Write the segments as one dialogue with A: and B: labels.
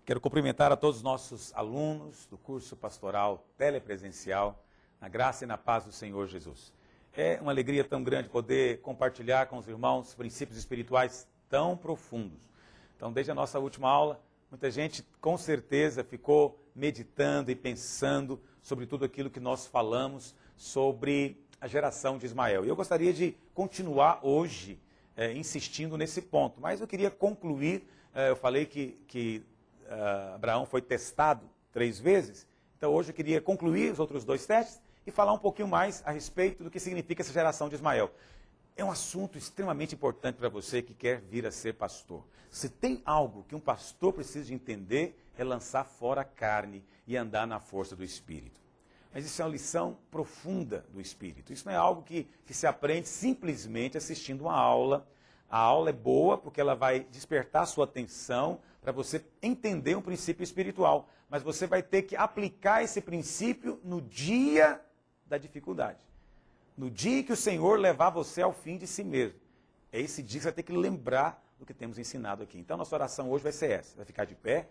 A: Quero cumprimentar a todos os nossos alunos do curso pastoral telepresencial, na graça e na paz do Senhor Jesus. É uma alegria tão grande poder compartilhar com os irmãos princípios espirituais tão profundos. Então, desde a nossa última aula, muita gente com certeza ficou meditando e pensando sobre tudo aquilo que nós falamos sobre a geração de Ismael. E eu gostaria de continuar hoje insistindo nesse ponto, mas eu queria concluir, eu falei que Abraão foi testado 3 vezes, então hoje eu queria concluir os outros 2 testes e falar um pouquinho mais a respeito do que significa essa geração de Ismael. É um assunto extremamente importante para você que quer vir a ser pastor. Se tem algo que um pastor precisa de entender, é lançar fora a carne e andar na força do Espírito. Mas isso é uma lição profunda do Espírito. Isso não é algo que se aprende simplesmente assistindo uma aula. A aula é boa porque ela vai despertar a sua atenção para você entender um princípio espiritual. Mas você vai ter que aplicar esse princípio no dia da dificuldade. No dia que o Senhor levar você ao fim de si mesmo. É esse dia que você vai ter que lembrar do que temos ensinado aqui. Então, nossa oração hoje vai ser essa. Vai ficar de pé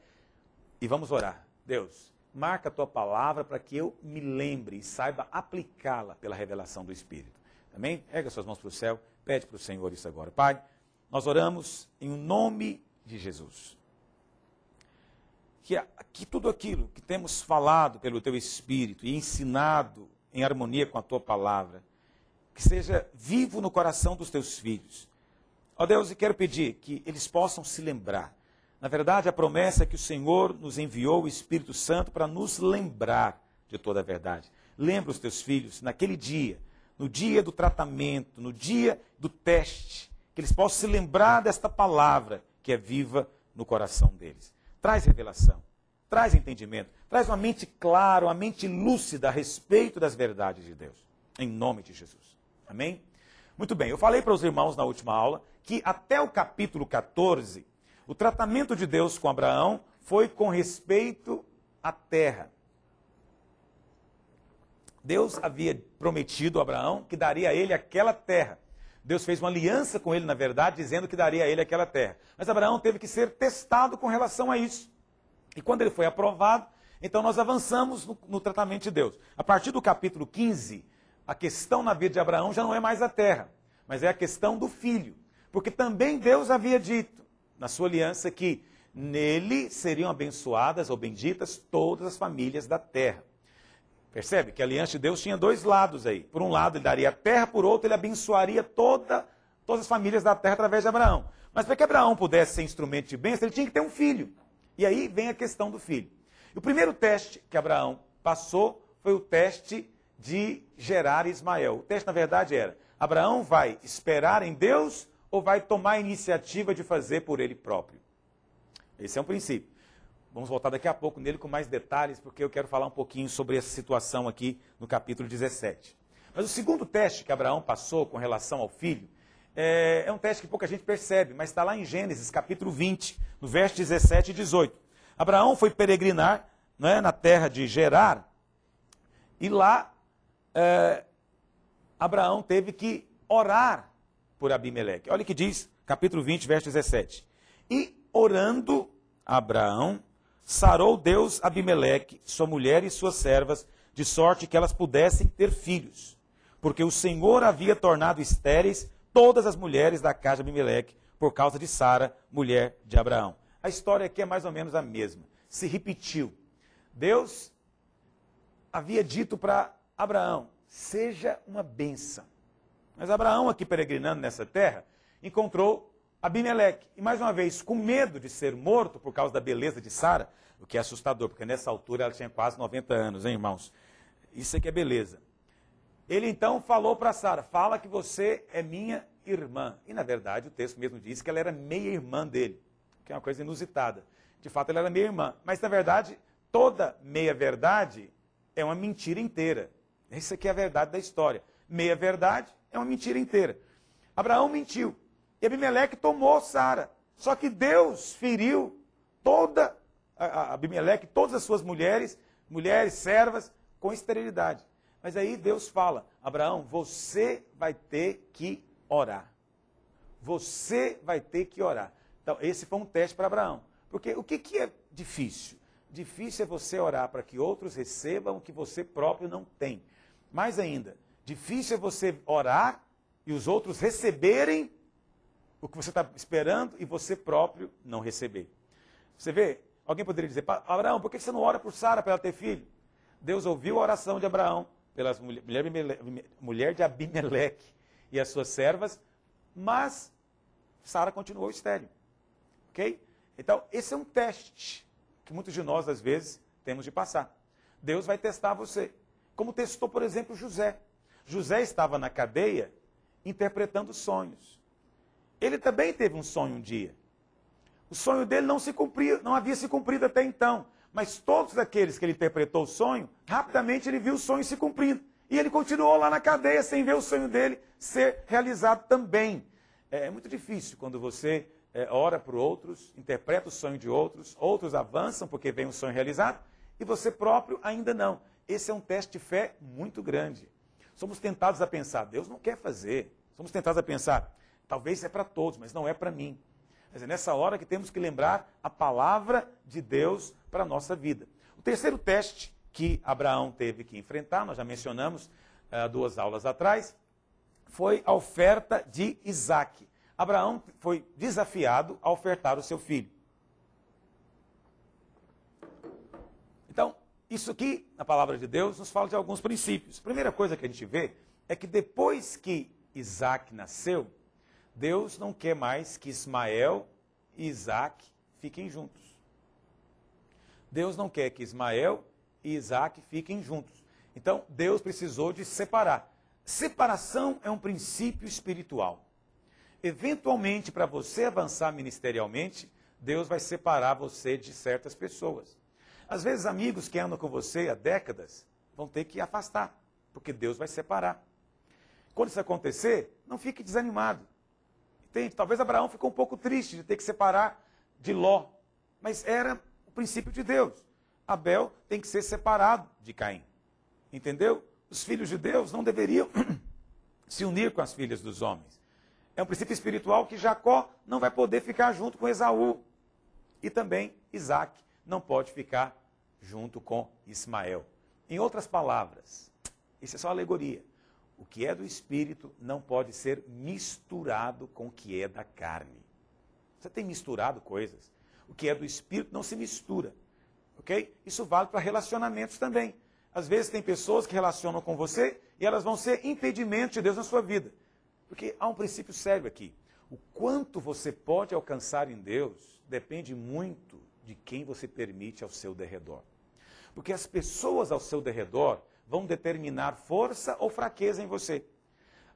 A: e vamos orar. Deus, marca a tua palavra para que eu me lembre e saiba aplicá-la pela revelação do Espírito. Amém? Erga suas mãos para o céu. Pede para o Senhor isso agora. Pai, nós oramos em nome de Jesus. Que tudo aquilo que temos falado pelo teu Espírito e ensinado em harmonia com a tua palavra, que seja vivo no coração dos teus filhos. Ó Deus, e quero pedir que eles possam se lembrar. Na verdade, a promessa é que o Senhor nos enviou o Espírito Santo para nos lembrar de toda a verdade. Lembra os teus filhos, naquele dia, no dia do tratamento, no dia do teste, que eles possam se lembrar desta palavra que é viva no coração deles. Traz revelação, traz entendimento, traz uma mente clara, uma mente lúcida a respeito das verdades de Deus. Em nome de Jesus. Amém? Muito bem, eu falei para os irmãos na última aula que até o capítulo 14, o tratamento de Deus com Abraão foi com respeito à terra. Deus havia prometido a Abraão que daria a ele aquela terra. Deus fez uma aliança com ele, na verdade, dizendo que daria a ele aquela terra. Mas Abraão teve que ser testado com relação a isso. E quando ele foi aprovado, então nós avançamos no tratamento de Deus. A partir do capítulo 15, a questão na vida de Abraão já não é mais a terra, mas é a questão do filho. Porque também Deus havia dito, na sua aliança, que nele seriam abençoadas ou benditas todas as famílias da terra. Percebe que a aliança de Deus tinha 2 lados aí. Por um lado, ele daria a terra, por outro, ele abençoaria todas as famílias da terra através de Abraão. Mas para que Abraão pudesse ser instrumento de bênção, ele tinha que ter um filho. E aí vem a questão do filho. E o primeiro teste que Abraão passou foi o teste de gerar Ismael. O teste, na verdade, era: Abraão vai esperar em Deus ou vai tomar a iniciativa de fazer por ele próprio? Esse é um princípio. Vamos voltar daqui a pouco nele com mais detalhes, porque eu quero falar um pouquinho sobre essa situação aqui no capítulo 17. Mas o segundo teste que Abraão passou com relação ao filho, é um teste que pouca gente percebe, mas está lá em Gênesis, capítulo 20, no verso 17 e 18. Abraão foi peregrinar, né, na terra de Gerar, e lá Abraão teve que orar por Abimeleque. Olha o que diz, capítulo 20, verso 17. E orando Abraão, sarou Deus Abimeleque, sua mulher e suas servas, de sorte que elas pudessem ter filhos. Porque o Senhor havia tornado estéreis todas as mulheres da casa de Abimeleque, por causa de Sara, mulher de Abraão. A história aqui é mais ou menos a mesma. Se repetiu. Deus havia dito para Abraão: seja uma bênção. Mas Abraão, aqui peregrinando nessa terra, encontrou Abimeleque. E mais uma vez, com medo de ser morto por causa da beleza de Sara, o que é assustador, porque nessa altura ela tinha quase 90 anos, hein, irmãos? Isso aqui é beleza. Ele então falou para Sara: fala que você é minha irmã. E na verdade o texto mesmo diz que ela era meia-irmã dele, que é uma coisa inusitada. De fato ela era meia-irmã, mas na verdade toda meia-verdade é uma mentira inteira. Isso aqui é a verdade da história. Meia-verdade é uma mentira inteira. Abraão mentiu. E Abimeleque tomou Sara. Só que Deus feriu Abimeleque, todas as suas mulheres, servas, com esterilidade. Mas aí Deus fala: Abraão, você vai ter que orar. Você vai ter que orar. Então, esse foi um teste para Abraão. Porque o que é difícil? Difícil é você orar para que outros recebam o que você próprio não tem. Mais ainda, difícil é você orar e os outros receberem o que você está esperando e você próprio não receber. Você vê, alguém poderia dizer, Abraão, por que você não ora por Sara para ela ter filho? Deus ouviu a oração de Abraão, pelas mulher de Abimeleque e as suas servas, mas Sara continuou estéril. Ok? Então, esse é um teste que muitos de nós, às vezes, temos de passar. Deus vai testar você. Como testou, por exemplo, José. José estava na cadeia interpretando sonhos. Ele também teve um sonho um dia. O sonho dele não se cumpriu, não havia se cumprido até então. Mas todos aqueles que ele interpretou o sonho, rapidamente ele viu o sonho se cumprindo. E ele continuou lá na cadeia sem ver o sonho dele ser realizado também. É muito difícil quando você ora por outros, interpreta o sonho de outros, outros avançam porque vem um sonho realizado, e você próprio ainda não. Esse é um teste de fé muito grande. Somos tentados a pensar, Deus não quer fazer. Somos tentados a pensar, talvez é para todos, mas não é para mim. Mas é nessa hora que temos que lembrar a palavra de Deus para a nossa vida. O terceiro teste que Abraão teve que enfrentar, nós já mencionamos 2 aulas atrás, foi a oferta de Isaque. Abraão foi desafiado a ofertar o seu filho. Então, isso aqui, na palavra de Deus, nos fala de alguns princípios. A primeira coisa que a gente vê é que depois que Isaque nasceu, Deus não quer mais que Ismael e Isaque fiquem juntos. Deus não quer que Ismael e Isaque fiquem juntos. Então, Deus precisou de separar. Separação é um princípio espiritual. Eventualmente, para você avançar ministerialmente, Deus vai separar você de certas pessoas. Às vezes, amigos que andam com você há décadas vão ter que afastar, porque Deus vai separar. Quando isso acontecer, não fique desanimado. Entende? Talvez Abraão ficou um pouco triste de ter que separar de Ló, mas era o princípio de Deus. Abel tem que ser separado de Caim. Entendeu? Os filhos de Deus não deveriam se unir com as filhas dos homens. É um princípio espiritual que Jacó não vai poder ficar junto com Esaú. E também Isaque não pode ficar junto com Ismael. Em outras palavras, isso é só alegoria. O que é do Espírito não pode ser misturado com o que é da carne. Você tem misturado coisas. O que é do Espírito não se mistura. Ok? Isso vale para relacionamentos também. Às vezes tem pessoas que relacionam com você e elas vão ser impedimentos de Deus na sua vida. Porque há um princípio sério aqui. O quanto você pode alcançar em Deus depende muito de quem você permite ao seu derredor. Porque as pessoas ao seu derredor vão determinar força ou fraqueza em você.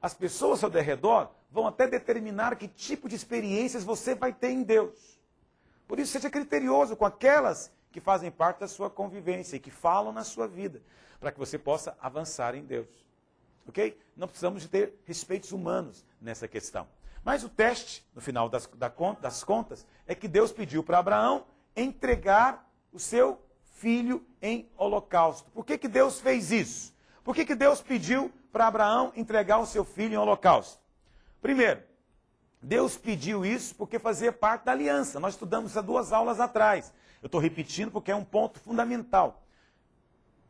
A: As pessoas ao seu derredor vão até determinar que tipo de experiências você vai ter em Deus. Por isso, seja criterioso com aquelas que fazem parte da sua convivência e que falam na sua vida, para que você possa avançar em Deus. Ok? Não precisamos de ter respeitos humanos nessa questão. Mas o teste, no final das contas, é que Deus pediu para Abraão entregar o seu filho em holocausto. Por que Deus fez isso? Por que Deus pediu para Abraão entregar o seu filho em holocausto? Primeiro, Deus pediu isso porque fazia parte da aliança. Nós estudamos isso há 2 aulas atrás. Eu estou repetindo porque é um ponto fundamental.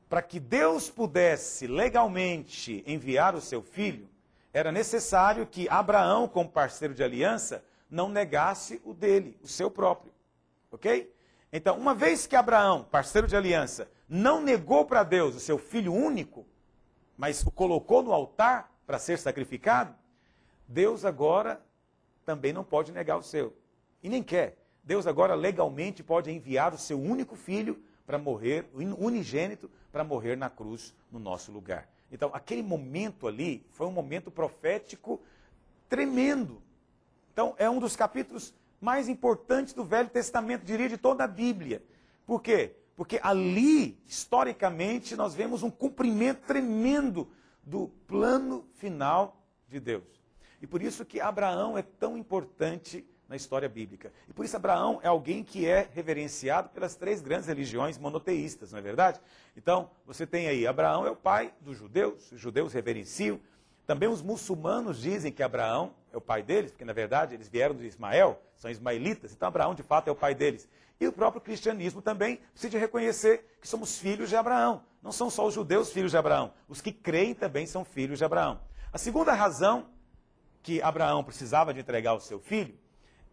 A: Para que Deus pudesse legalmente enviar o seu filho, era necessário que Abraão, como parceiro de aliança, não negasse o dele, o seu próprio. Ok? Então, uma vez que Abraão, parceiro de aliança, não negou para Deus o seu filho único, mas o colocou no altar para ser sacrificado, Deus agora também não pode negar o seu. E nem quer. Deus agora legalmente pode enviar o seu único filho para morrer, unigênito, para morrer na cruz no nosso lugar. Então, aquele momento ali foi um momento profético tremendo. Então, é um dos capítulos mais importantes do Velho Testamento, diria, de toda a Bíblia. Por quê? Porque ali, historicamente, nós vemos um cumprimento tremendo do plano final de Deus. E por isso que Abraão é tão importante na história bíblica. E por isso Abraão é alguém que é reverenciado pelas 3 grandes religiões monoteístas, não é verdade? Então, você tem aí, Abraão é o pai dos judeus, os judeus reverenciam. Também os muçulmanos dizem que Abraão é o pai deles, porque na verdade eles vieram de Ismael, são ismaelitas, então Abraão de fato é o pai deles. E o próprio cristianismo também precisa reconhecer que somos filhos de Abraão. Não são só os judeus filhos de Abraão, os que creem também são filhos de Abraão. A segunda razão que Abraão precisava de entregar o seu filho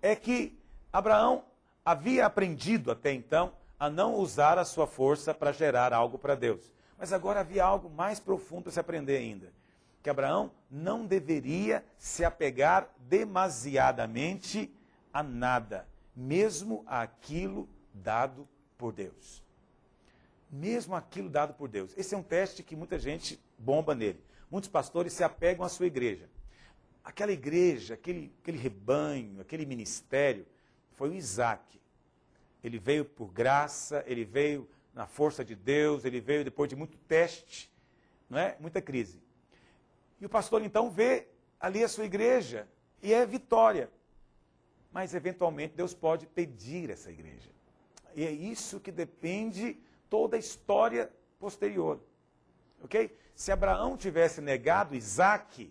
A: é que Abraão havia aprendido até então a não usar a sua força para gerar algo para Deus. Mas agora havia algo mais profundo a se aprender ainda. Que Abraão não deveria se apegar demasiadamente a nada, mesmo aquilo dado por Deus. Mesmo aquilo dado por Deus. Esse é um teste que muita gente bomba nele. Muitos pastores se apegam à sua igreja. Aquela igreja, aquele rebanho, aquele ministério, foi o Isaac. Ele veio por graça, ele veio na força de Deus, ele veio depois de muito teste, não é? Muita crise. E o pastor então vê ali a sua igreja e é vitória. Mas eventualmente Deus pode pedir essa igreja. E é isso que depende toda a história posterior. Ok? Se Abraão tivesse negado Isaac,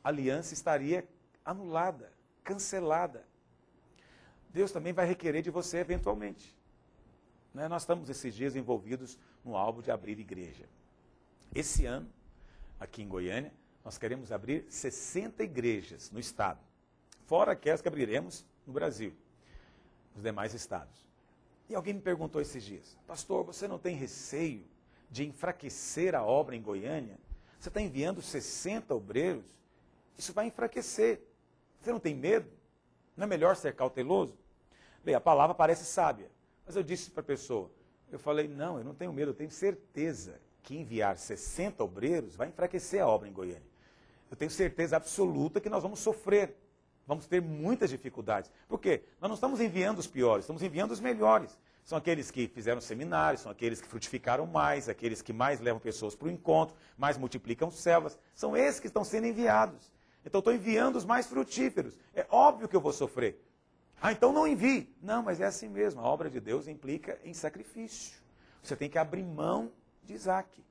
A: a aliança estaria anulada, cancelada. Deus também vai requerer de você eventualmente. Né? Nós estamos esses dias envolvidos no alvo de abrir igreja. Esse ano, aqui em Goiânia, nós queremos abrir 60 igrejas no estado, fora aquelas que abriremos no Brasil, nos demais estados. E alguém me perguntou esses dias, pastor, você não tem receio de enfraquecer a obra em Goiânia? Você está enviando 60 obreiros? Isso vai enfraquecer. Você não tem medo? Não é melhor ser cauteloso? Bem, a palavra parece sábia, mas eu disse para a pessoa, eu falei, não, eu não tenho medo, eu tenho certeza que enviar 60 obreiros vai enfraquecer a obra em Goiânia. Eu tenho certeza absoluta que nós vamos sofrer, vamos ter muitas dificuldades. Por quê? Nós não estamos enviando os piores, estamos enviando os melhores. São aqueles que fizeram seminários, são aqueles que frutificaram mais, aqueles que mais levam pessoas para o encontro, mais multiplicam células. São esses que estão sendo enviados. Então, estou enviando os mais frutíferos. É óbvio que eu vou sofrer. Ah, então não envie. Não, mas é assim mesmo. A obra de Deus implica em sacrifício. Você tem que abrir mão de Isaac.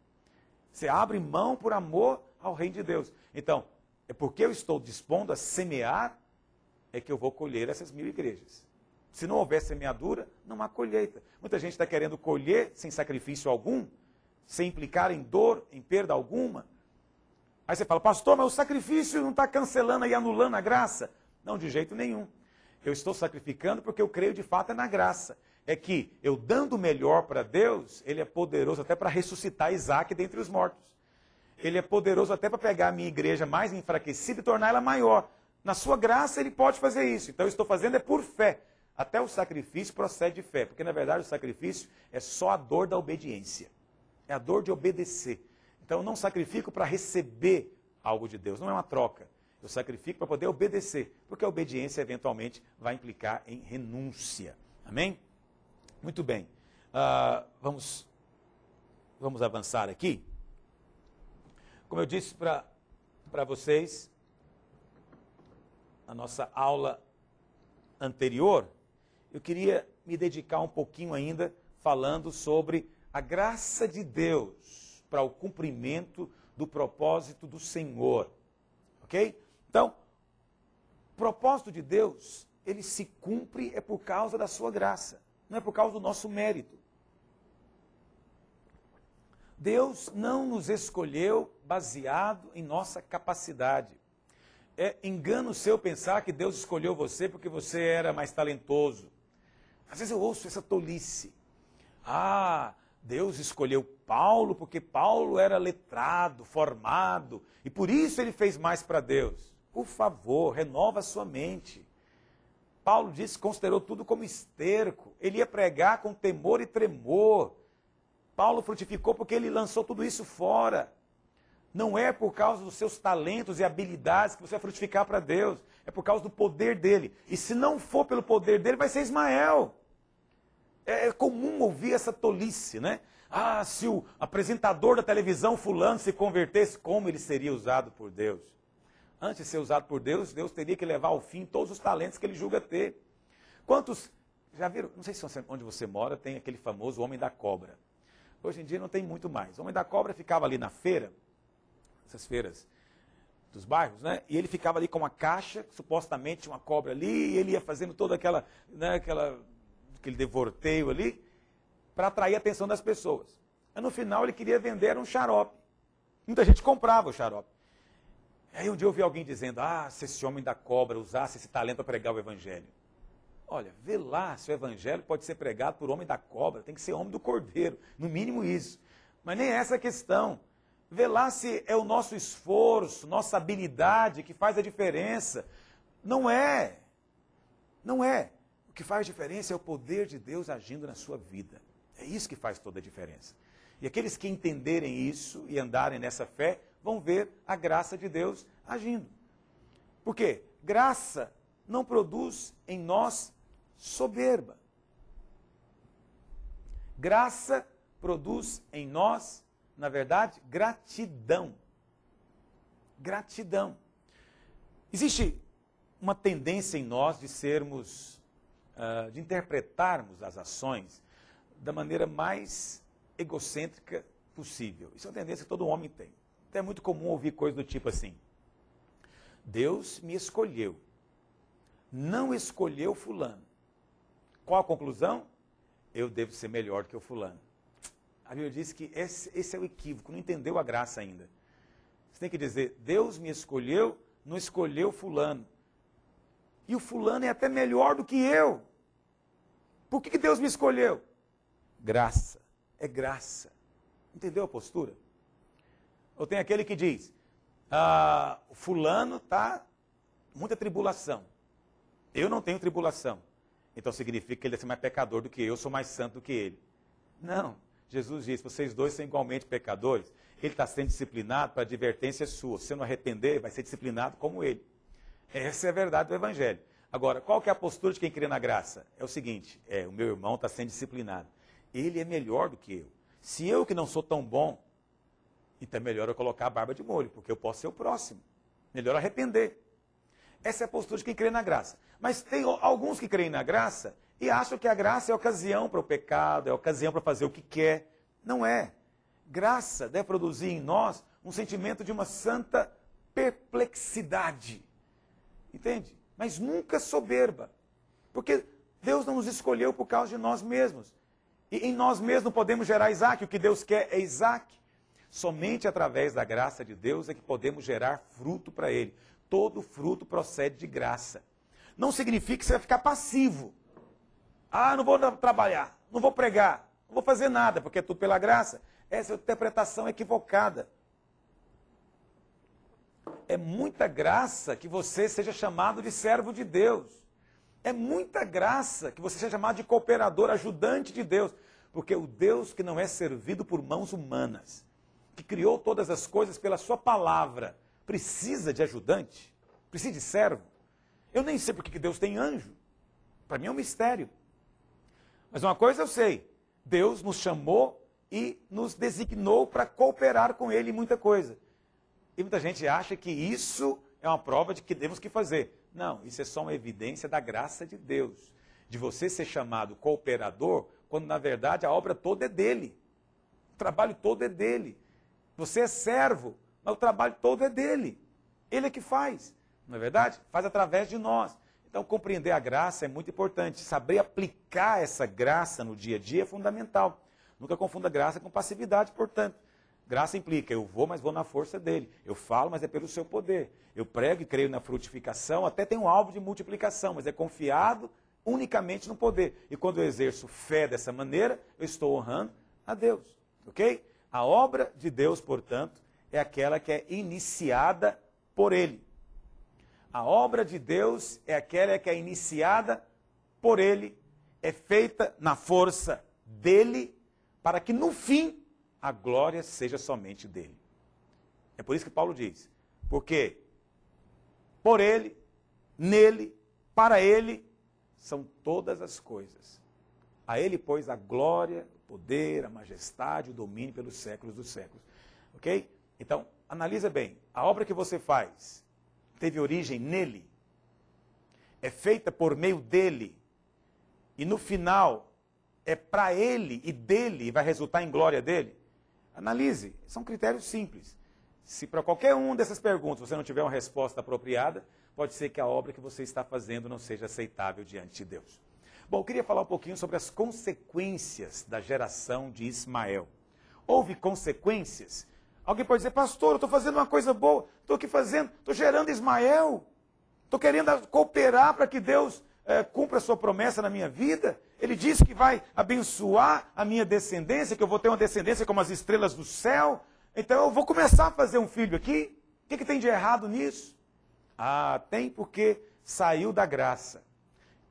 A: Você abre mão por amor ao reino de Deus. Então, é porque eu estou dispondo a semear, é que eu vou colher essas 1000 igrejas. Se não houver semeadura, não há colheita. Muita gente está querendo colher sem sacrifício algum, sem implicar em dor, em perda alguma. Aí você fala, pastor, mas o sacrifício não está cancelando e anulando a graça? Não, de jeito nenhum. Eu estou sacrificando porque eu creio de fato é na graça. É que eu dando o melhor para Deus, Ele é poderoso até para ressuscitar Isaac dentre os mortos. Ele é poderoso até para pegar a minha igreja mais enfraquecida e torná-la maior. Na sua graça Ele pode fazer isso. Então eu estou fazendo é por fé. Até o sacrifício procede de fé. Porque na verdade o sacrifício é só a dor da obediência. É a dor de obedecer. Então eu não sacrifico para receber algo de Deus. Não é uma troca. Eu sacrifico para poder obedecer. Porque a obediência eventualmente vai implicar em renúncia. Amém? Muito bem. Vamos avançar aqui. Como eu disse para vocês, na nossa aula anterior, eu queria me dedicar um pouquinho ainda falando sobre a graça de Deus para o cumprimento do propósito do Senhor. Ok? Então, o propósito de Deus, ele se cumpre é por causa da sua graça, não é por causa do nosso mérito. Deus não nos escolheu baseado em nossa capacidade. É engano seu pensar que Deus escolheu você porque você era mais talentoso. Às vezes eu ouço essa tolice. Ah, Deus escolheu Paulo porque Paulo era letrado, formado, e por isso ele fez mais para Deus. Por favor, renova a sua mente. Paulo disse que considerou tudo como esterco. Ele ia pregar com temor e tremor. Paulo frutificou porque ele lançou tudo isso fora. Não é por causa dos seus talentos e habilidades que você vai frutificar para Deus. É por causa do poder dele. E se não for pelo poder dele, vai ser Ismael. É comum ouvir essa tolice, né? Ah, se o apresentador da televisão fulano se convertesse, como ele seria usado por Deus? Antes de ser usado por Deus, Deus teria que levar ao fim todos os talentos que ele julga ter. Quantos, já viram, não sei se onde você mora tem aquele famoso homem da cobra. Hoje em dia não tem muito mais. O homem da cobra ficava ali na feira, essas feiras dos bairros, né? E ele ficava ali com uma caixa, supostamente tinha uma cobra ali, e ele ia fazendo toda aquela, né, aquele devorteio ali, para atrair a atenção das pessoas. Mas no final ele queria vender um xarope. Muita gente comprava o xarope. Aí um dia eu ouvi alguém dizendo, se esse homem da cobra usasse esse talento para pregar o evangelho. Olha, vê lá se o evangelho pode ser pregado por homem da cobra, tem que ser homem do cordeiro, no mínimo isso. Mas nem essa é a questão. Vê lá se é o nosso esforço, nossa habilidade que faz a diferença. Não é. Não é. O que faz diferença é o poder de Deus agindo na sua vida. É isso que faz toda a diferença. E aqueles que entenderem isso e andarem nessa fé, vão ver a graça de Deus agindo. Por quê? Graça não produz em nós soberba. Graça produz em nós, na verdade, gratidão. Gratidão. Existe uma tendência em nós de sermos, de interpretarmos as ações da maneira mais egocêntrica possível. Isso é uma tendência que todo homem tem. Então é muito comum ouvir coisas do tipo assim: Deus me escolheu, não escolheu fulano. Qual a conclusão? Eu devo ser melhor do que o fulano. A Bíblia diz que esse é o equívoco, não entendeu a graça ainda. Você tem que dizer, Deus me escolheu, não escolheu fulano. E o fulano é até melhor do que eu. Por que Deus me escolheu? Graça, é graça. Entendeu a postura? Ou tem aquele que diz, o fulano está muita tribulação. Eu não tenho tribulação. Então significa que ele deve ser mais pecador do que eu sou mais santo do que ele. Não. Jesus diz, vocês dois são igualmente pecadores. Ele está sendo disciplinado para advertência sua. Se você não arrepender, vai ser disciplinado como ele. Essa é a verdade do Evangelho. Agora, qual que é a postura de quem crê na graça? É o seguinte, o meu irmão está sendo disciplinado. Ele é melhor do que eu. Se eu que não sou tão bom, então é melhor eu colocar a barba de molho, porque eu posso ser o próximo. Melhor arrepender. Essa é a postura de quem crê na graça. Mas tem alguns que creem na graça e acham que a graça é ocasião para o pecado, é ocasião para fazer o que quer. Não é. Graça deve produzir em nós um sentimento de uma santa perplexidade. Entende? Mas nunca soberba. Porque Deus não nos escolheu por causa de nós mesmos. E em nós mesmos não podemos gerar Isaac. O que Deus quer é Isaac. Somente através da graça de Deus é que podemos gerar fruto para Ele. Todo fruto procede de graça. Não significa que você vai ficar passivo. Não vou trabalhar, não vou pregar, não vou fazer nada, porque é tudo pela graça. Essa é a interpretação equivocada. É muita graça que você seja chamado de servo de Deus. É muita graça que você seja chamado de cooperador, ajudante de Deus. Porque o Deus que não é servido por mãos humanas, que criou todas as coisas pela sua palavra, precisa de ajudante? Precisa de servo? Eu nem sei porque que Deus tem anjo. Para mim é um mistério. Mas uma coisa eu sei, Deus nos chamou e nos designou para cooperar com Ele em muita coisa. E muita gente acha que isso é uma prova de que temos que fazer. Não, isso é só uma evidência da graça de Deus. De você ser chamado cooperador, quando na verdade a obra toda é dele. O trabalho todo é dele. Você é servo, mas o trabalho todo é dele. Ele é que faz. Não é verdade? Faz através de nós. Então, compreender a graça é muito importante. Saber aplicar essa graça no dia a dia é fundamental. Nunca confunda graça com passividade, portanto. Graça implica, eu vou, mas vou na força dele. Eu falo, mas é pelo seu poder. Eu prego e creio na frutificação, até tem um alvo de multiplicação, mas é confiado unicamente no poder. E quando eu exerço fé dessa maneira, eu estou honrando a Deus. Ok? A obra de Deus, portanto, é aquela que é iniciada por Ele. A obra de Deus é aquela que é iniciada por Ele, é feita na força dEle, para que no fim a glória seja somente dEle. É por isso que Paulo diz, porque por Ele, nele, para Ele, são todas as coisas. A Ele, pois, a glória, o poder, a majestade, o domínio pelos séculos dos séculos. Ok? Então, analisa bem, a obra que você faz teve origem nele, é feita por meio dele, e no final é para ele e dele, e vai resultar em glória dele? Analise, são critérios simples. Se para qualquer uma dessas perguntas você não tiver uma resposta apropriada, pode ser que a obra que você está fazendo não seja aceitável diante de Deus. Bom, eu queria falar um pouquinho sobre as consequências da geração de Ismael. Houve consequências? Alguém pode dizer, pastor, eu estou fazendo uma coisa boa, estou aqui fazendo, estou gerando Ismael, estou querendo cooperar para que Deus cumpra a sua promessa na minha vida. Ele disse que vai abençoar a minha descendência, que eu vou ter uma descendência como as estrelas do céu. Então eu vou começar a fazer um filho aqui. O que tem de errado nisso? Ah, tem porque saiu da graça.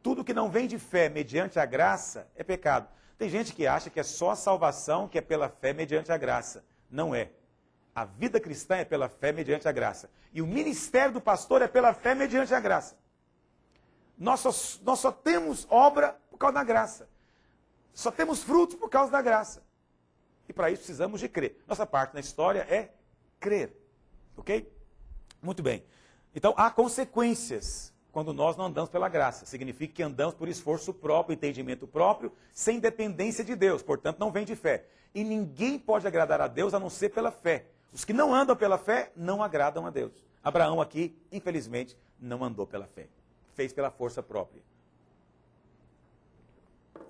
A: Tudo que não vem de fé mediante a graça é pecado. Tem gente que acha que é só a salvação que é pela fé mediante a graça. Não é. A vida cristã é pela fé mediante a graça. E o ministério do pastor é pela fé mediante a graça. Nós só temos obra por causa da graça. Só temos frutos por causa da graça. E para isso precisamos de crer. Nossa parte na história é crer. Ok? Muito bem. Então há consequências quando nós não andamos pela graça. Significa que andamos por esforço próprio, entendimento próprio, sem dependência de Deus. Portanto, não vem de fé. E ninguém pode agradar a Deus a não ser pela fé. Os que não andam pela fé não agradam a Deus. Abraão aqui, infelizmente, não andou pela fé. Fez pela força própria.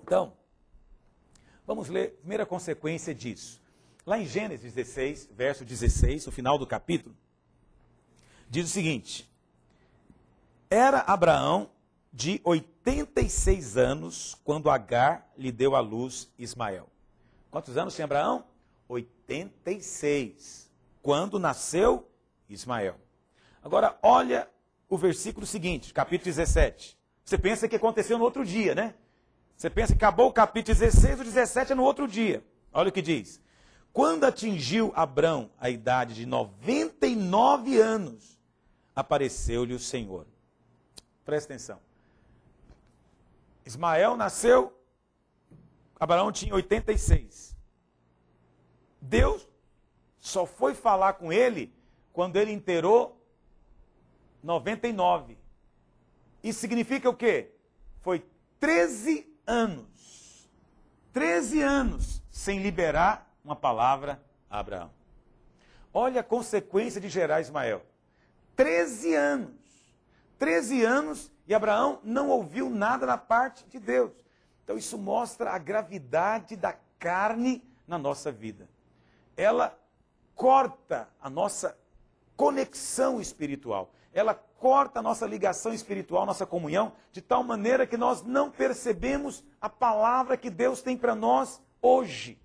A: Então, vamos ler a primeira consequência disso. Lá em Gênesis 16, verso 16, no final do capítulo, diz o seguinte: era Abraão de 86 anos quando Agar lhe deu à luz Ismael. Quantos anos tinha Abraão? 86. Quando nasceu Ismael. Agora, olha o versículo seguinte, capítulo 17. Você pensa que aconteceu no outro dia, né? Você pensa que acabou o capítulo 16, o 17 é no outro dia. Olha o que diz. Quando atingiu Abrão a idade de 99 anos, apareceu-lhe o Senhor. Presta atenção. Ismael nasceu, Abraão tinha 86. Deus só foi falar com ele quando ele inteirou 99. Isso significa o quê? Foi 13 anos. 13 anos sem liberar uma palavra a Abraão. Olha a consequência de gerar Ismael. 13 anos. 13 anos e Abraão não ouviu nada da parte de Deus. Então isso mostra a gravidade da carne na nossa vida. Ela corta a nossa conexão espiritual. Ela corta a nossa ligação espiritual, nossa comunhão, de tal maneira que nós não percebemos a palavra que Deus tem para nós hoje.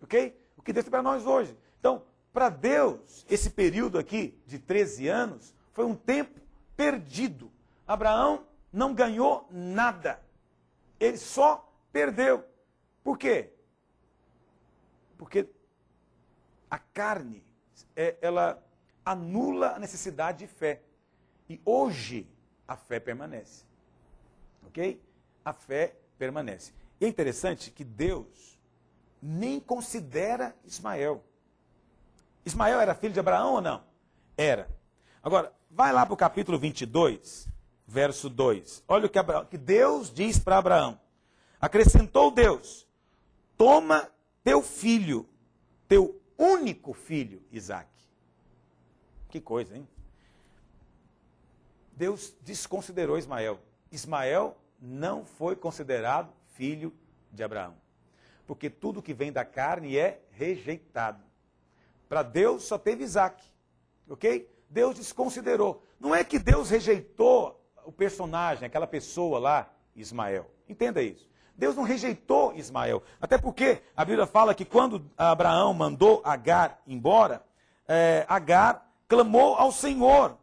A: Ok? O que Deus tem para nós hoje. Então, para Deus, esse período aqui de 13 anos foi um tempo perdido. Abraão não ganhou nada. Ele só perdeu. Por quê? Porque a carne, ela anula a necessidade de fé. E hoje a fé permanece. Ok? A fé permanece. E é interessante que Deus nem considera Ismael. Ismael era filho de Abraão ou não? Era. Agora, vai lá para o capítulo 22, verso 2. Olha o que Deus diz para Abraão. Acrescentou Deus: toma teu filho, teu único filho, Isaque. Que coisa, hein? Deus desconsiderou Ismael. Ismael não foi considerado filho de Abraão. Porque tudo que vem da carne é rejeitado. Para Deus só teve Isaque. Ok? Deus desconsiderou. Não é que Deus rejeitou o personagem, aquela pessoa lá, Ismael. Entenda isso. Deus não rejeitou Ismael. Até porque a Bíblia fala que quando Abraão mandou Agar embora, Agar clamou ao Senhor.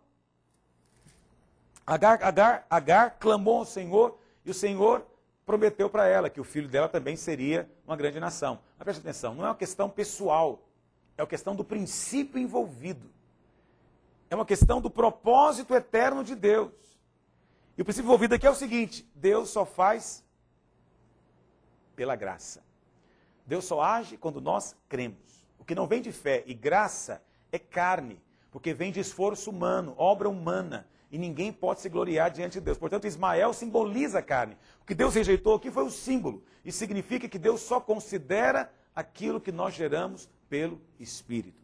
A: Agar clamou ao Senhor e o Senhor prometeu para ela que o filho dela também seria uma grande nação. Mas preste atenção, não é uma questão pessoal, é uma questão do princípio envolvido. É uma questão do propósito eterno de Deus. E o princípio envolvido aqui é o seguinte: Deus só faz pela graça. Deus só age quando nós cremos. O que não vem de fé e graça é carne, porque vem de esforço humano, obra humana, e ninguém pode se gloriar diante de Deus. Portanto, Ismael simboliza a carne. O que Deus rejeitou aqui foi o símbolo. Isso significa que Deus só considera aquilo que nós geramos pelo Espírito.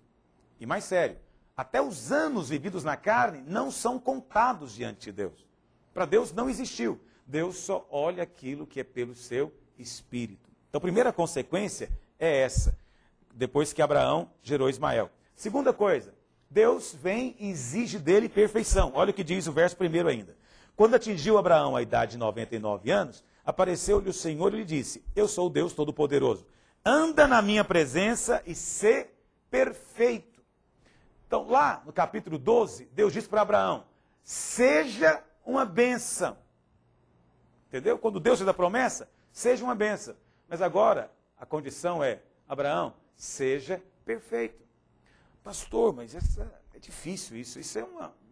A: E mais sério, Até os anos vividos na carne não são contados diante de Deus. Para Deus não existiu. Deus só olha aquilo que é pelo seu Espírito. Então, a primeira consequência é essa, depois que Abraão gerou Ismael. Segunda coisa, Deus vem e exige dele perfeição. Olha o que diz o verso 1 ainda. Quando atingiu Abraão a idade de 99 anos, apareceu-lhe o Senhor e lhe disse: eu sou o Deus Todo-Poderoso. Anda na minha presença e sê perfeito. Então, lá no capítulo 12, Deus disse para Abraão: seja uma bênção. Entendeu? Quando Deus fez a promessa, seja uma bênção. Mas agora, a condição é: Abraão, seja perfeito. Pastor, mas é difícil isso. Isso é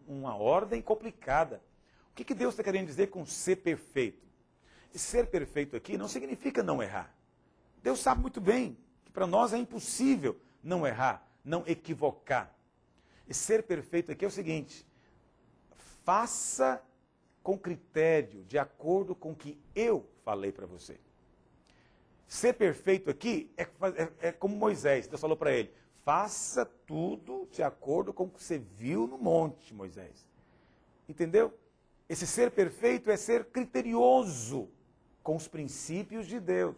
A: uma ordem complicada. O que Deus está querendo dizer com ser perfeito? E ser perfeito aqui não significa não errar. Deus sabe muito bem que para nós é impossível não errar, não equivocar. E ser perfeito aqui é o seguinte: faça com critério, de acordo com o que eu falei para você. Ser perfeito aqui é como Moisés. Deus falou para ele: faça tudo de acordo com o que você viu no monte, Moisés. Entendeu? Esse ser perfeito é ser criterioso com os princípios de Deus.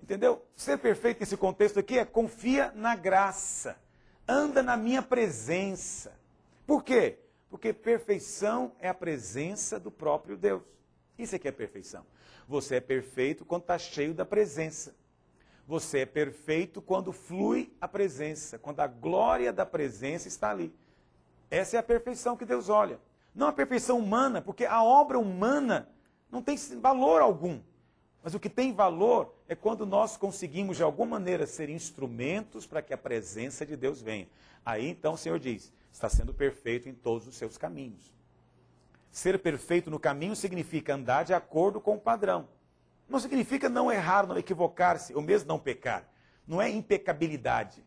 A: Entendeu? Ser perfeito nesse contexto aqui é: confia na graça, anda na minha presença. Por quê? Porque perfeição é a presença do próprio Deus. Isso é que é perfeição. Você é perfeito quando está cheio da presença. Você é perfeito quando flui a presença, quando a glória da presença está ali. Essa é a perfeição que Deus olha. Não a perfeição humana, porque a obra humana não tem valor algum. Mas o que tem valor é quando nós conseguimos, de alguma maneira, ser instrumentos para que a presença de Deus venha. Aí, então, o Senhor diz: está sendo perfeito em todos os seus caminhos. Ser perfeito no caminho significa andar de acordo com o padrão. Não significa não errar, não equivocar-se, ou mesmo não pecar. Não é impecabilidade.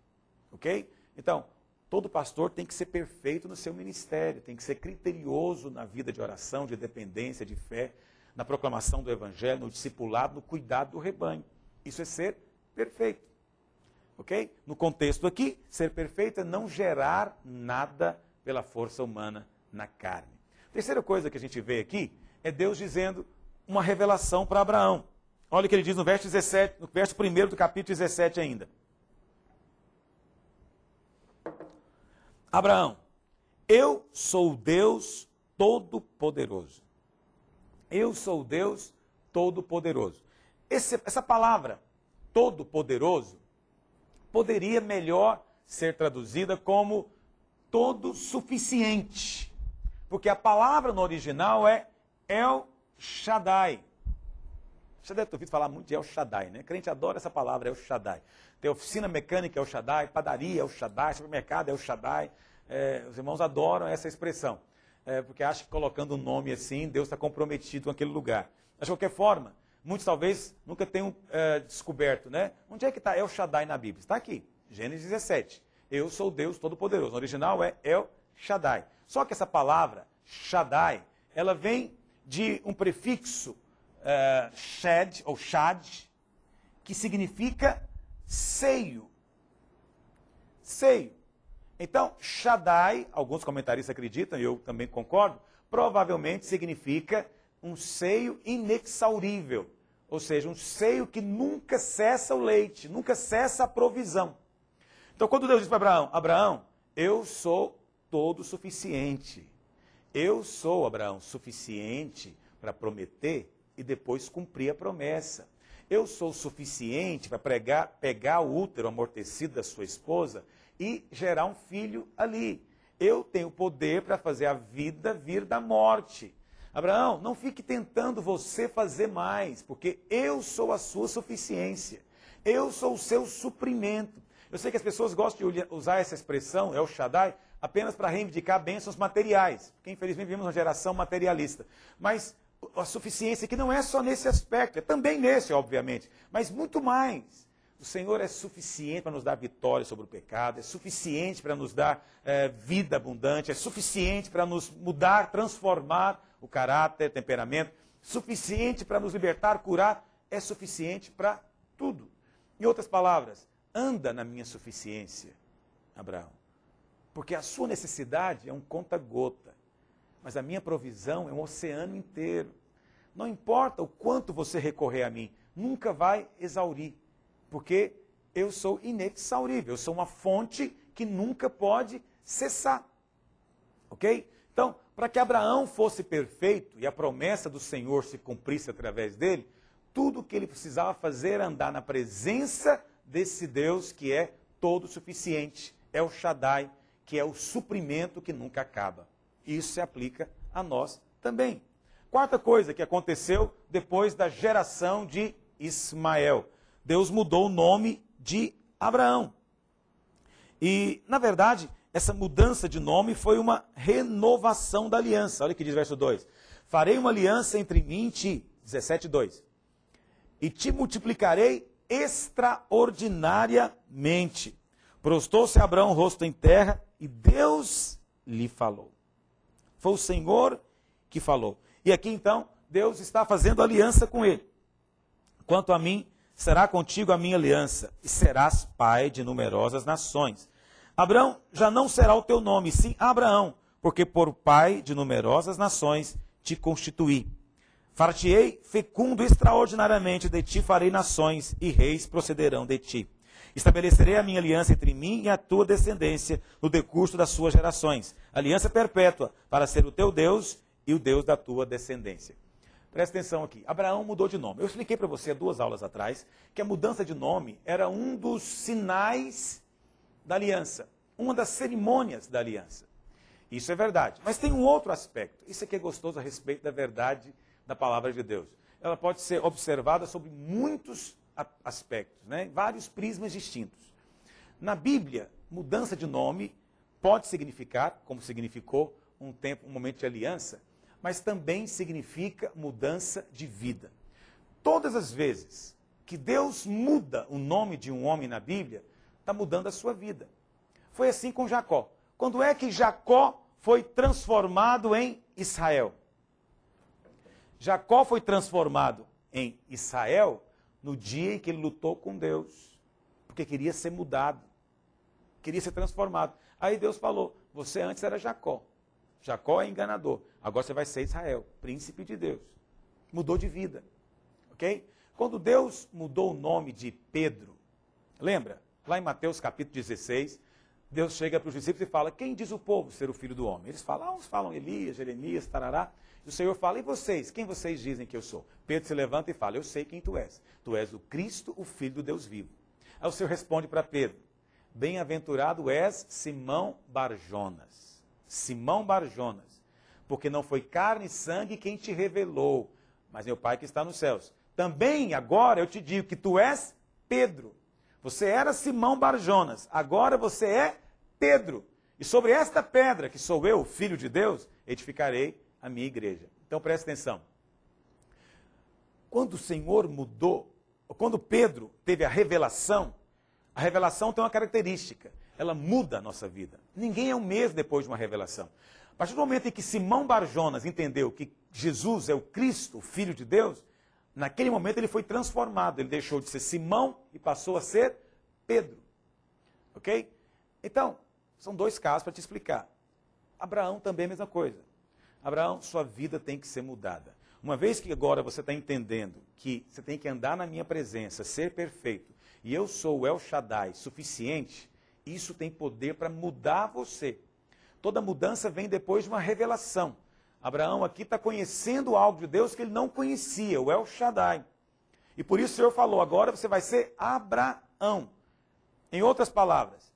A: Ok? Então, todo pastor tem que ser perfeito no seu ministério, tem que ser criterioso na vida de oração, de dependência, de fé, na proclamação do evangelho, no discipulado, no cuidado do rebanho. Isso é ser perfeito. Ok? No contexto aqui, ser perfeito é não gerar nada pela força humana na carne. Terceira coisa que a gente vê aqui é Deus dizendo uma revelação para Abraão. Olha o que ele diz no verso 17, no verso 1 do capítulo 17 ainda. Abraão, eu sou o Deus Todo-Poderoso. Eu sou o Deus Todo-Poderoso. Essa palavra, Todo-Poderoso, poderia melhor ser traduzida como todo-suficiente. Porque a palavra no original é El Shaddai. Você deve ter ouvido falar muito de El Shaddai, né? Crente adora essa palavra, El Shaddai. Tem oficina mecânica El Shaddai, padaria El Shaddai, supermercado El Shaddai. Os irmãos adoram essa expressão. Porque acham que colocando um nome assim, Deus está comprometido com aquele lugar. Mas de qualquer forma, muitos talvez nunca tenham descoberto, né? Onde é que está El Shaddai na Bíblia? Está aqui, Gênesis 17. Eu sou Deus Todo-Poderoso. No original é El Shaddai. Só que essa palavra, Shaddai, ela vem de um prefixo shed, ou shad, que significa seio. Seio. Então, Shaddai, alguns comentaristas acreditam, e eu também concordo, provavelmente significa um seio inexaurível. Ou seja, um seio que nunca cessa o leite, nunca cessa a provisão. Então, quando Deus diz para Abraão: Abraão, eu sou todo suficiente. Eu sou, Abraão, suficiente para prometer e depois cumprir a promessa. Eu sou suficiente para pegar o útero amortecido da sua esposa e gerar um filho ali. Eu tenho poder para fazer a vida vir da morte. Abraão, não fique tentando você fazer mais, porque eu sou a sua suficiência. Eu sou o seu suprimento. Eu sei que as pessoas gostam de usar essa expressão, El Shaddai, apenas para reivindicar bênçãos materiais, porque infelizmente vivemos uma geração materialista. Mas a suficiência aqui não é só nesse aspecto, é também nesse, obviamente, mas muito mais. O Senhor é suficiente para nos dar vitória sobre o pecado, é suficiente para nos dar vida abundante, é suficiente para nos mudar, transformar o caráter, temperamento, suficiente para nos libertar, curar, é suficiente para tudo. Em outras palavras, anda na minha suficiência, Abraão. Porque a sua necessidade é um conta-gota, mas a minha provisão é um oceano inteiro. Não importa o quanto você recorrer a mim, nunca vai exaurir, porque eu sou inexaurível, eu sou uma fonte que nunca pode cessar. Ok? Então, para que Abraão fosse perfeito e a promessa do Senhor se cumprisse através dele, tudo o que ele precisava fazer era andar na presença desse Deus que é todo suficiente, é o Shaddai, que é o suprimento que nunca acaba. Isso se aplica a nós também. Quarta coisa que aconteceu depois da geração de Ismael. Deus mudou o nome de Abraão. E, na verdade, essa mudança de nome foi uma renovação da aliança. Olha o que diz o verso 2. Farei uma aliança entre mim e ti, 17:2. E te multiplicarei extraordinariamente. Prostou-se Abraão o rosto em terra e Deus lhe falou. Foi o Senhor que falou. E aqui então, Deus está fazendo aliança com ele. Quanto a mim, será contigo a minha aliança, e serás pai de numerosas nações. Abraão já não será o teu nome, sim Abraão, porque por pai de numerosas nações te constituí. Far-te-ei fecundo extraordinariamente, de ti farei nações, e reis procederão de ti. Estabelecerei a minha aliança entre mim e a tua descendência no decurso das suas gerações. Aliança perpétua, para ser o teu Deus e o Deus da tua descendência. Presta atenção aqui. Abraão mudou de nome. Eu expliquei para você há 2 aulas atrás que a mudança de nome era um dos sinais da aliança. Uma das cerimônias da aliança. Isso é verdade. Mas tem um outro aspecto. Isso aqui é gostoso a respeito da verdade da palavra de Deus. Ela pode ser observada sobre muitos aspectos, né? Vários prismas distintos. Na Bíblia, mudança de nome pode significar, como significou um momento de aliança, mas também significa mudança de vida. Todas as vezes que Deus muda o nome de um homem na Bíblia, está mudando a sua vida. Foi assim com Jacó. Quando é que Jacó foi transformado em Israel? Jacó foi transformado em Israel no dia em que ele lutou com Deus, porque queria ser mudado, queria ser transformado. Aí Deus falou, você antes era Jacó. Jacó é enganador, agora você vai ser Israel, príncipe de Deus. Mudou de vida, ok? Quando Deus mudou o nome de Pedro, lembra? Lá em Mateus capítulo 16, Deus chega para os discípulos e fala, quem diz o povo ser o filho do homem? Eles falam, uns falam Elias, Jeremias, tarará. E o Senhor fala, e vocês? Quem vocês dizem que eu sou? Pedro se levanta e fala, eu sei quem tu és. Tu és o Cristo, o Filho do Deus vivo. Aí o Senhor responde para Pedro, bem-aventurado és Simão Barjonas. Simão Barjonas, porque não foi carne e sangue quem te revelou, mas meu Pai que está nos céus. Também agora eu te digo que tu és Pedro. Você era Simão Barjonas, agora você é Pedro. E sobre esta pedra, que sou eu, Filho de Deus, edificarei a minha igreja. Então presta atenção. Quando o Senhor mudou, quando Pedro teve a revelação tem uma característica. Ela muda a nossa vida. Ninguém é o mesmo depois de uma revelação. A partir do momento em que Simão Barjonas entendeu que Jesus é o Cristo, o Filho de Deus, naquele momento ele foi transformado. Ele deixou de ser Simão e passou a ser Pedro. Ok? Então, são 2 casos para te explicar. Abraão também é a mesma coisa. Abraão, sua vida tem que ser mudada. Uma vez que agora você está entendendo que você tem que andar na minha presença, ser perfeito, e eu sou o El Shaddai suficiente, isso tem poder para mudar você. Toda mudança vem depois de uma revelação. Abraão aqui está conhecendo algo de Deus que ele não conhecia, o El Shaddai. E por isso o Senhor falou, agora você vai ser Abraão. Em outras palavras,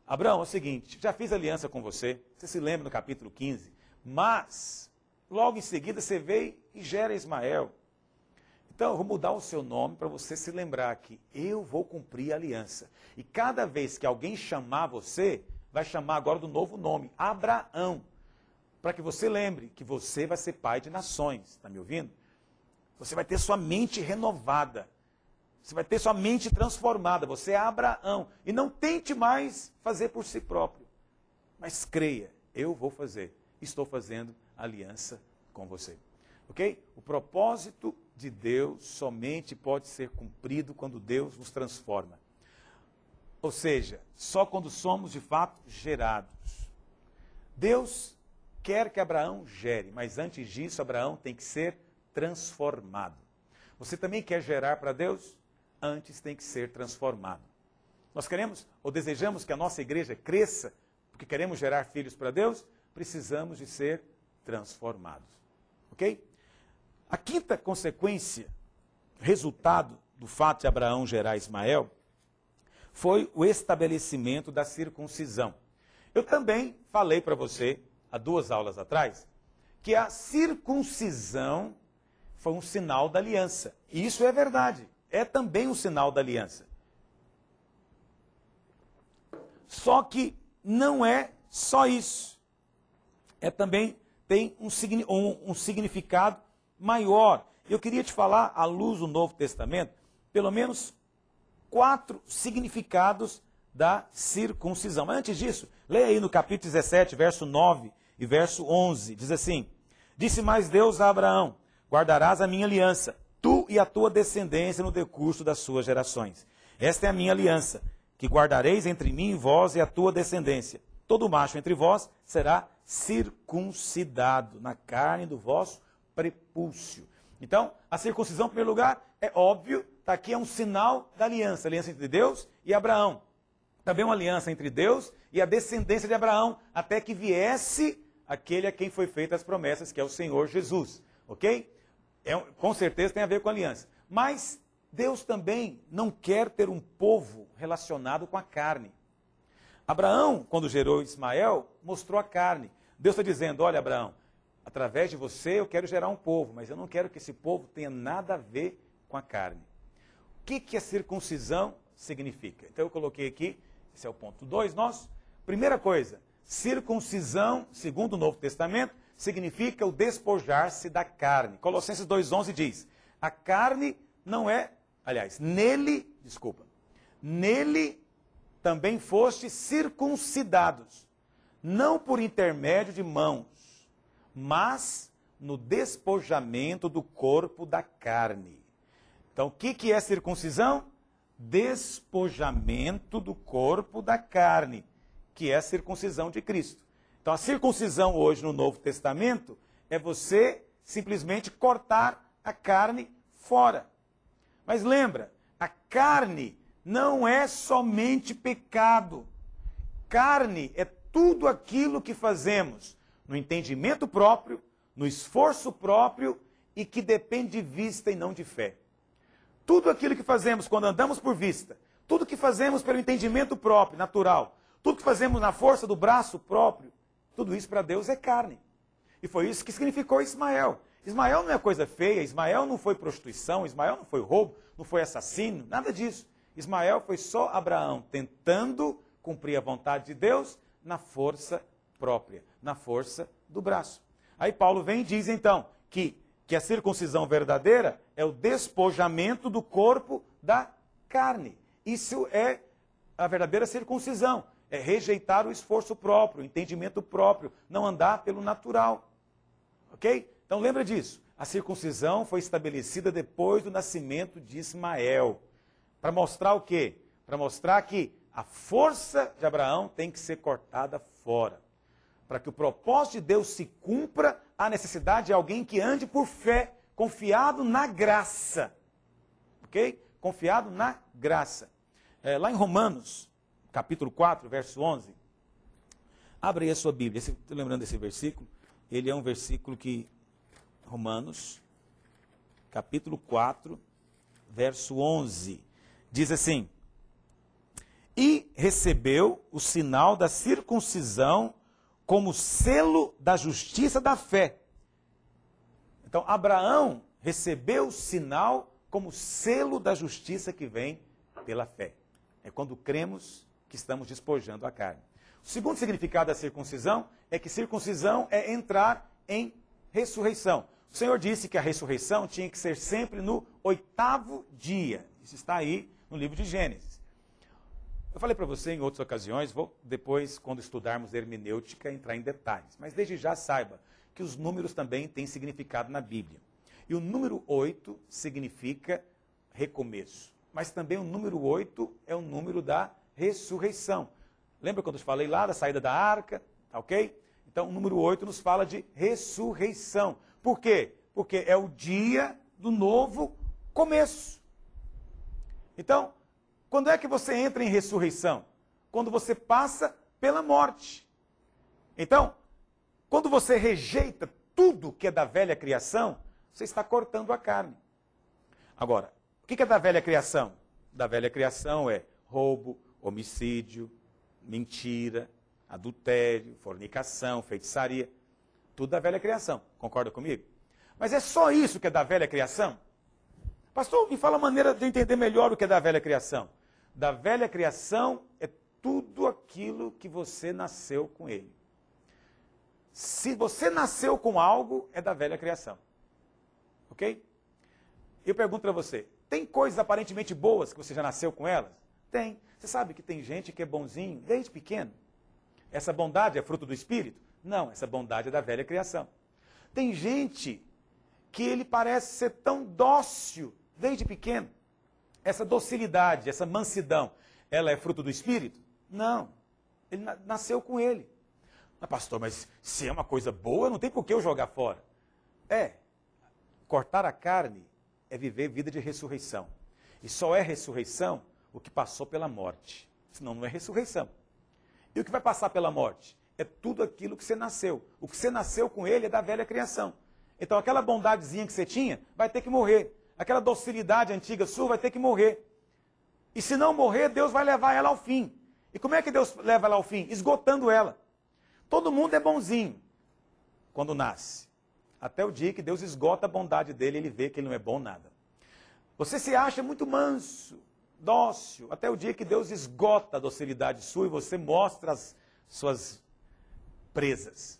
A: Abraão, é o seguinte, já fiz aliança com você, você se lembra no capítulo 15, mas logo em seguida você veio e gera Ismael. Então eu vou mudar o seu nome para você se lembrar que eu vou cumprir a aliança. E cada vez que alguém chamar você, vai chamar agora do novo nome, Abraão. Para que você lembre que você vai ser pai de nações. Está me ouvindo? Você vai ter sua mente renovada. Você vai ter sua mente transformada. Você é Abraão. E não tente mais fazer por si próprio. Mas creia, eu vou fazer. Estou fazendo aliança com você. Ok? O propósito de Deus somente pode ser cumprido quando Deus nos transforma. Ou seja, só quando somos de fato gerados. Deus quer que Abraão gere, mas antes disso, Abraão tem que ser transformado. Você também quer gerar para Deus? Antes tem que ser transformado. Nós queremos ou desejamos que a nossa igreja cresça, porque queremos gerar filhos para Deus, precisamos de ser transformados. Ok? A quinta consequência, resultado do fato de Abraão gerar Ismael, foi o estabelecimento da circuncisão. Eu também falei para você, há 2 aulas atrás, que a circuncisão foi um sinal da aliança. E isso é verdade, é também um sinal da aliança. Só que não é só isso. É também tem um significado maior. Eu queria te falar, à luz do Novo Testamento, pelo menos 4 significados da circuncisão. Mas antes disso, leia aí no capítulo 17, verso 9 e verso 11. Diz assim: Disse mais Deus a Abraão: Guardarás a minha aliança, tu e a tua descendência no decurso das suas gerações. Esta é a minha aliança, que guardareis entre mim e vós e a tua descendência. Todo macho entre vós será circuncidado na carne do vosso prepúcio. Então, a circuncisão, em primeiro lugar, é óbvio, está aqui, é um sinal da aliança entre Deus e Abraão. Também uma aliança entre Deus e a descendência de Abraão, até que viesse aquele a quem foi feitas as promessas, que é o Senhor Jesus. Ok? Com certeza tem a ver com a aliança. Mas Deus também não quer ter um povo relacionado com a carne. Abraão, quando gerou Ismael, mostrou a carne. Deus está dizendo: olha, Abraão, através de você eu quero gerar um povo, mas eu não quero que esse povo tenha nada a ver com a carne. O que a circuncisão significa? Então eu coloquei aqui, esse é o ponto 2 nosso. Primeira coisa, circuncisão, segundo o Novo Testamento, significa o despojar-se da carne. Colossenses 2,11 diz: a carne não é, aliás, nele também fostes circuncidados, não por intermédio de mãos, mas no despojamento do corpo da carne. Então, o que é circuncisão? Despojamento do corpo da carne, que é a circuncisão de Cristo. Então, a circuncisão hoje no Novo Testamento é você simplesmente cortar a carne fora. Mas lembra, a carne não é somente pecado. Carne é tudo aquilo que fazemos no entendimento próprio, no esforço próprio e que depende de vista e não de fé. Tudo aquilo que fazemos quando andamos por vista, tudo que fazemos pelo entendimento próprio, natural, tudo que fazemos na força do braço próprio, tudo isso para Deus é carne. E foi isso que significou Ismael. Ismael não é coisa feia, Ismael não foi prostituição, Ismael não foi roubo, não foi assassino, nada disso. Ismael foi só Abraão tentando cumprir a vontade de Deus na força própria, na força do braço. Aí Paulo vem e diz então que a circuncisão verdadeira é o despojamento do corpo da carne. Isso é a verdadeira circuncisão, é rejeitar o esforço próprio, o entendimento próprio, não andar pelo natural. Ok? Então lembra disso, a circuncisão foi estabelecida depois do nascimento de Ismael. Para mostrar o quê? Para mostrar que a força de Abraão tem que ser cortada fora. Para que o propósito de Deus se cumpra, há necessidade de alguém que ande por fé, confiado na graça. Ok? Confiado na graça. Lá em Romanos, capítulo 4, verso 11, abre aí a sua Bíblia. Estou lembrando desse versículo. Ele é um versículo que, Romanos, capítulo 4, verso 11, diz assim: E recebeu o sinal da circuncisão como selo da justiça da fé. Então, Abraão recebeu o sinal como selo da justiça que vem pela fé. É quando cremos que estamos despojando a carne. O segundo significado da circuncisão é que circuncisão é entrar em ressurreição. O Senhor disse que a ressurreição tinha que ser sempre no 8º dia. Isso está aí no livro de Gênesis. Eu falei para você em outras ocasiões, vou depois, quando estudarmos hermenêutica, entrar em detalhes. Mas desde já saiba que os números também têm significado na Bíblia. E o número 8 significa recomeço. Mas também o número 8 é o número da ressurreição. Lembra quando eu te falei lá da saída da arca? Tá ok? Então, o número 8 nos fala de ressurreição. Por quê? Porque é o dia do novo começo. Então, quando é que você entra em ressurreição? Quando você passa pela morte. Então, quando você rejeita tudo que é da velha criação, você está cortando a carne. Agora, o que é da velha criação? Da velha criação é roubo, homicídio, mentira, adultério, fornicação, feitiçaria. Tudo da velha criação. Concorda comigo? Mas é só isso que é da velha criação? Pastor, me fala a maneira de eu entender melhor o que é da velha criação. Da velha criação é tudo aquilo que você nasceu com ele. Se você nasceu com algo, é da velha criação. Ok? Eu pergunto para você, tem coisas aparentemente boas que você já nasceu com elas? Tem. Você sabe que tem gente que é bonzinho desde pequeno? Essa bondade é fruto do Espírito? Não, essa bondade é da velha criação. Tem gente que ele parece ser tão dócil desde pequeno. Essa docilidade, essa mansidão, ela é fruto do Espírito? Não. Ele nasceu com ele. Mas pastor, mas se é uma coisa boa, não tem por que eu jogar fora. Cortar a carne é viver vida de ressurreição. E só é ressurreição o que passou pela morte. Senão não é ressurreição. E o que vai passar pela morte? É tudo aquilo que você nasceu. O que você nasceu com ele é da velha criação. Então aquela bondadezinha que você tinha vai ter que morrer. Aquela docilidade antiga sua vai ter que morrer. E se não morrer, Deus vai levar ela ao fim. E como é que Deus leva ela ao fim? Esgotando ela. Todo mundo é bonzinho quando nasce. Até o dia que Deus esgota a bondade dele e ele vê que ele não é bom nada. Você se acha muito manso, dócil, até o dia que Deus esgota a docilidade sua e você mostra as suas presas.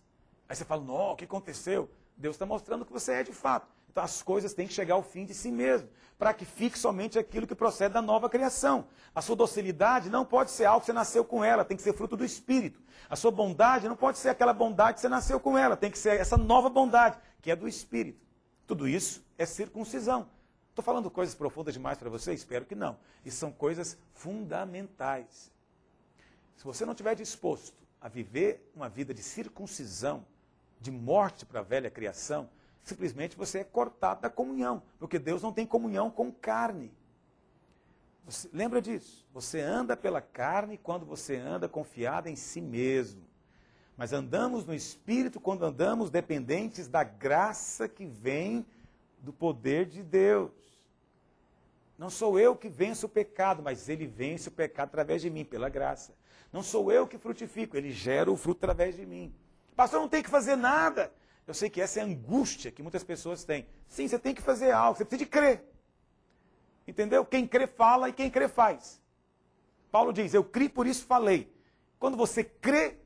A: Aí você fala, não, o que aconteceu? Deus está mostrando que você é de fato. Então as coisas têm que chegar ao fim de si mesmo, para que fique somente aquilo que procede da nova criação. A sua docilidade não pode ser algo que você nasceu com ela, tem que ser fruto do Espírito. A sua bondade não pode ser aquela bondade que você nasceu com ela, tem que ser essa nova bondade, que é do Espírito. Tudo isso é circuncisão. Estou falando coisas profundas demais para você? Espero que não. Isso são coisas fundamentais. Se você não estiver disposto a viver uma vida de circuncisão, de morte para a velha criação, simplesmente você é cortado da comunhão, porque Deus não tem comunhão com carne. Você, lembra disso? Você anda pela carne quando você anda confiado em si mesmo. Mas andamos no Espírito quando andamos dependentes da graça que vem do poder de Deus. Não sou eu que venço o pecado, mas ele vence o pecado através de mim, pela graça. Não sou eu que frutifico, ele gera o fruto através de mim. Pastor, não tem que fazer nada. Eu sei que essa é a angústia que muitas pessoas têm. Sim, você tem que fazer algo, você precisa de crer. Entendeu? Quem crê fala e quem crê faz. Paulo diz, eu criei, por isso falei. Quando você crê,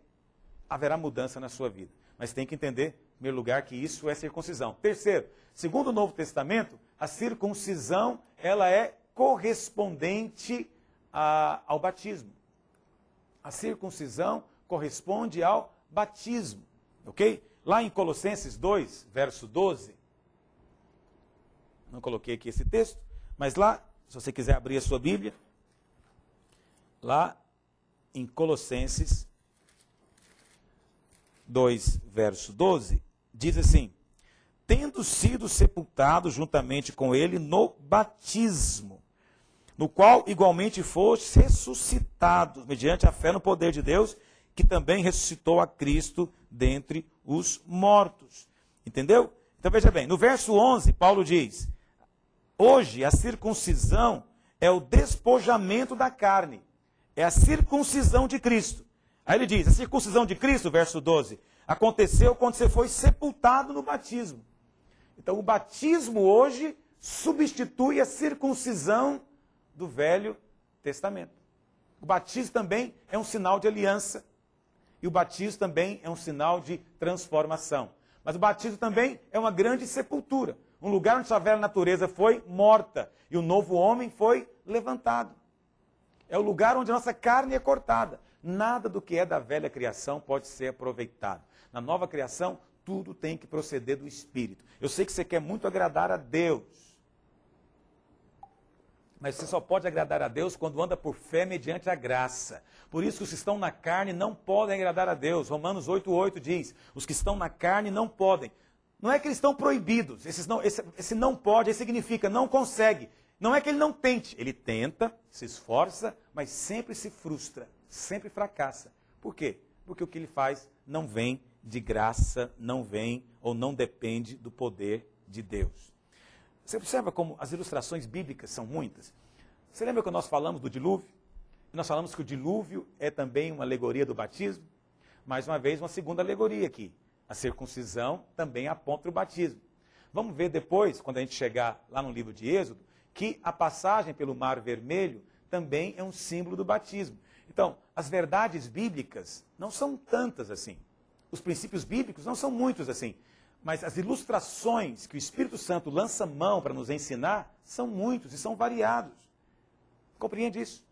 A: haverá mudança na sua vida. Mas tem que entender, em primeiro lugar, que isso é circuncisão. Terceiro, segundo o Novo Testamento, a circuncisão, ela é correspondente ao batismo. A circuncisão corresponde ao batismo, ok? Lá em Colossenses 2, verso 12, não coloquei aqui esse texto, mas lá, se você quiser abrir a sua Bíblia, lá em Colossenses 2, verso 12, diz assim, tendo sido sepultado juntamente com ele no batismo, no qual igualmente fostes ressuscitados, mediante a fé no poder de Deus, que também ressuscitou a Cristo dentre os mortos. Entendeu? Então veja bem, no verso 11, Paulo diz, hoje a circuncisão é o despojamento da carne, é a circuncisão de Cristo. Aí ele diz, a circuncisão de Cristo, verso 12, aconteceu quando você foi sepultado no batismo. Então o batismo hoje substitui a circuncisão do Velho Testamento. O batismo também é um sinal de aliança. E o batismo também é um sinal de transformação. Mas o batismo também é uma grande sepultura. Um lugar onde sua velha natureza foi morta e o novo homem foi levantado. É o lugar onde a nossa carne é cortada. Nada do que é da velha criação pode ser aproveitado. Na nova criação, tudo tem que proceder do Espírito. Eu sei que você quer muito agradar a Deus. Mas você só pode agradar a Deus quando anda por fé mediante a graça. Por isso, os que estão na carne não podem agradar a Deus. Romanos 8,8 diz, os que estão na carne não podem. Não é que eles estão proibidos. Esse não pode, aí significa não consegue. Não é que ele não tente. Ele tenta, se esforça, mas sempre se frustra, sempre fracassa. Por quê? Porque o que ele faz não vem de graça, não vem ou não depende do poder de Deus. Você observa como as ilustrações bíblicas são muitas? Você lembra que nós falamos do dilúvio? Nós falamos que o dilúvio é também uma alegoria do batismo? Mais uma vez, uma segunda alegoria aqui. A circuncisão também aponta o batismo. Vamos ver depois, quando a gente chegar lá no livro de Êxodo, que a passagem pelo Mar Vermelho também é um símbolo do batismo. Então, as verdades bíblicas não são tantas assim. Os princípios bíblicos não são muitos assim. Mas as ilustrações que o Espírito Santo lança mão para nos ensinar são muitos e são variados. Compreende isso?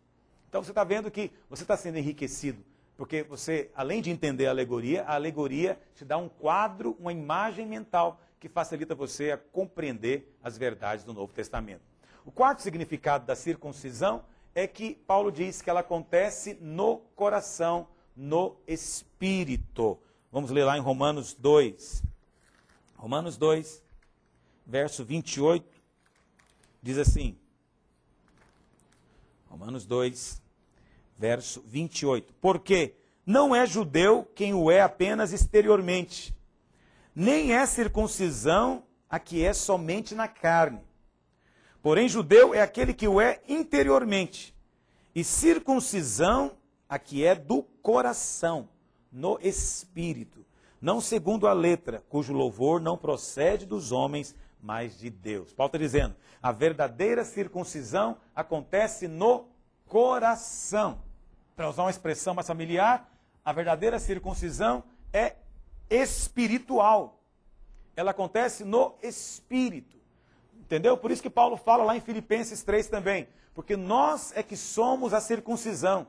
A: Então você está vendo que você está sendo enriquecido, porque você, além de entender a alegoria te dá um quadro, uma imagem mental que facilita você a compreender as verdades do Novo Testamento. O quarto significado da circuncisão é que Paulo diz que ela acontece no coração, no espírito. Vamos ler lá em Romanos 2. Romanos 2, verso 28, diz assim, Romanos 2, verso 28, porque não é judeu quem o é apenas exteriormente, nem é circuncisão a que é somente na carne, porém judeu é aquele que o é interiormente, e circuncisão a que é do coração, no espírito, não segundo a letra, cujo louvor não procede dos homens, mas de Deus. Paulo está dizendo, a verdadeira circuncisão acontece no coração. Para usar uma expressão mais familiar, a verdadeira circuncisão é espiritual. Ela acontece no espírito. Entendeu? Por isso que Paulo fala lá em Filipenses 3 também. Porque nós é que somos a circuncisão.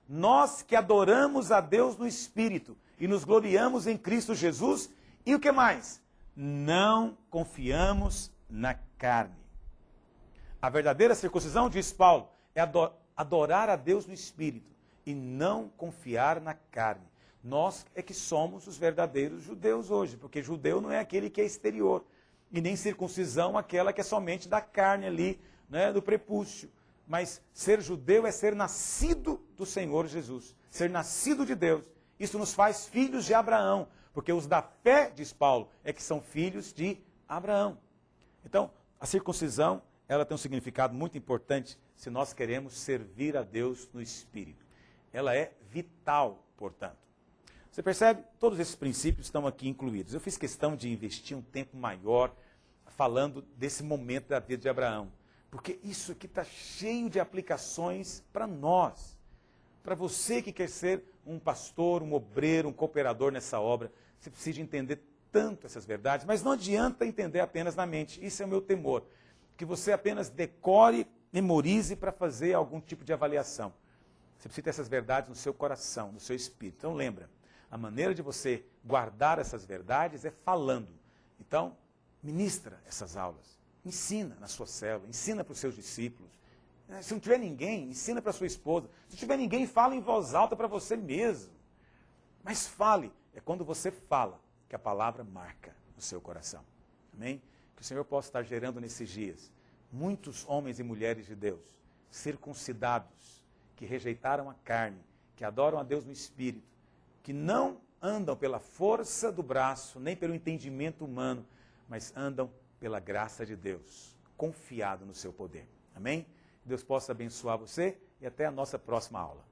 A: Nós que adoramos a Deus no espírito. E nos gloriamos em Cristo Jesus. E o que mais? Não confiamos na carne. A verdadeira circuncisão, diz Paulo, é adorar a Deus no espírito e não confiar na carne. Nós é que somos os verdadeiros judeus hoje, porque judeu não é aquele que é exterior, e nem circuncisão aquela que é somente da carne ali, né, do prepúcio. Mas ser judeu é ser nascido do Senhor Jesus, ser nascido de Deus. Isso nos faz filhos de Abraão, porque os da fé, diz Paulo, é que são filhos de Abraão. Então, a circuncisão, ela tem um significado muito importante se nós queremos servir a Deus no Espírito. Ela é vital, portanto. Você percebe? Todos esses princípios estão aqui incluídos. Eu fiz questão de investir um tempo maior falando desse momento da vida de Abraão, porque isso aqui está cheio de aplicações para nós. Para você que quer ser um pastor, um obreiro, um cooperador nessa obra, você precisa entender tanto essas verdades, mas não adianta entender apenas na mente. Isso é o meu temor, que você apenas decore, memorize para fazer algum tipo de avaliação. Você precisa ter essas verdades no seu coração, no seu espírito. Então lembra, a maneira de você guardar essas verdades é falando. Então, ministra essas aulas, ensina na sua célula, ensina para os seus discípulos. Se não tiver ninguém, ensina para sua esposa. Se não tiver ninguém, fala em voz alta para você mesmo. Mas fale, é quando você fala que a palavra marca no seu coração. Amém? Que o Senhor possa estar gerando nesses dias muitos homens e mulheres de Deus, circuncidados, que rejeitaram a carne, que adoram a Deus no Espírito, que não andam pela força do braço, nem pelo entendimento humano, mas andam pela graça de Deus, confiado no seu poder. Amém? Deus possa abençoar você e até a nossa próxima aula.